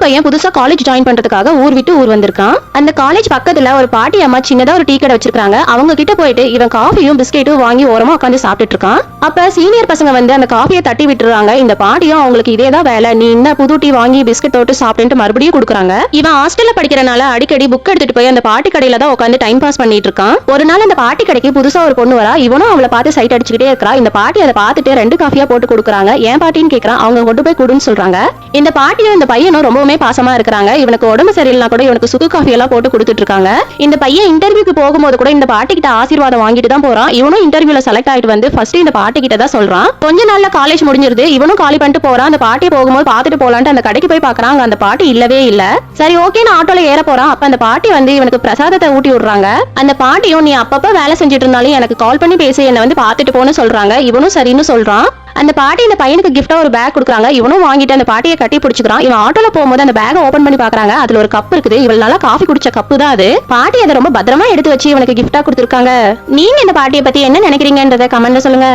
பையன் புதுசா college join பண்றதுக்காக ஊர் விட்டு ஊர் வந்திருக்கான். அந்த காலேஜ் பக்கத்துல ஒரு பாட்டி அம்மா சின்னதா ஒரு டீ கடை வச்சிருக்காங்க. அவங்க கிட்ட போயிட்டு இவன் காஃபியும் பிஸ்கெட்டும் வாங்கி ஓரமா உட்காந்து சாப்பிட்டுட்டு இருக்கான். அப்ப சீனியர் பசங்க வந்து அந்த காஃபியை தட்டி விட்டுறாங்க. இந்த பாட்டியும் அவங்களுக்கு இதேதான் வேலை, நீ என்ன புது டீ வாங்கி பிஸ்கெட் தொட்டு சாப்பிட்டு மறுபடியும் கொடுக்குறாங்க. இவன் ஹாஸ்டல்ல படிக்கிறனால அடிக்கடி புக் எடுத்துட்டு போய் அந்த பாட்டி கடையில தான் உட்காந்து டைம் பாஸ் பண்ணிட்டு இருக்கான். ஒரு நாள் அந்த பாட்டி கடைக்கு புதுசா ஒரு பொண்ணு வரா. இவனும் அவளை பார்த்து சைட் அடிச்சுக்கிட்டே இருக்கா. இந்த பாட்டி அதை பார்த்துட்டு 2 காஃபியா போட்டு கொடுக்குறாங்க. ஏன் பாட்டின்னு கேட்கறான். அவங்க கொண்டு போய் கொடுன்னு சொல்றாங்க. இந்த பாட்டியும் இந்த பையனும் ரொம்பவுமே பாசமா இருக்காங்க. இவனுக்கு உடம்பு சரியில்லைனா கூட இவனுக்கு சுக்கு காஃபி எல்லாம் போட்டு கொடுத்துட்டு இருக்காங்க. இந்த பையன் இன்டர்வியூக்கு போகும்போது கூட இந்த பாட்டி கிட்ட ஆசீர்வாதம் வாங்கிட்டு தான் போறான். இவனும் இன்டர்வியூல செலக்ட் ஆயிட்டு வந்து ஃபர்ஸ்ட் இந்த பாட்டி கிட்ட தான் சொல்றான். கொஞ்ச நாள்ல காலேஜ் முடிஞ்சிருது. இவனும் காலி பண்ணிட்டு போறான். அந்த பாட்டி போகும்போது பாத்துட்டு போலான்ட்டு அந்த கடைக்கு போய் பாக்குறாங்க. அந்த பாட்டி இல்லவே இல்ல. சரி ஓகே நான் ஆட்டோல ஏற போறான். அப்ப அந்த பாட்டி வந்து இவனுக்கு பிரசாதத்தை ஊட்டி விடுறாங்க. அந்த பாட்டியும் நீ அப்பப்ப வேலை செஞ்சுட்டு இருந்தாலும் எனக்கு கால் பண்ணி பேசி என்ன வந்து பாத்துட்டு போன்னு சொல்றாங்க. இவனும் சரின்னு சொல்றான். அந்த பாட்டி இந்த பையனுக்கு கிஃப்டா ஒரு பேக் கொடுக்குறாங்க. இவனும் வாங்கிட்டு அந்த பாட்டியை கட்டி பிடிச்சுக்கிறான். இவன் ஆட்டோல போகும்போது அந்த பேக்கை ஓபன் பண்ணி பாக்குறாங்க. அதுல ஒரு கப் இருக்குது. இவள் நல்லா காஃபி குடிச்ச கப்பு தான் அது. பாட்டி அதை ரொம்ப பத்திரமா எடுத்து வச்சு இவனுக்கு கிஃப்டா கொடுத்துருக்காங்க. நீங்க இந்த பாட்டியை பத்தி என்ன நினைக்கிறீங்கன்றத கமெண்ட்ல சொல்லுங்க.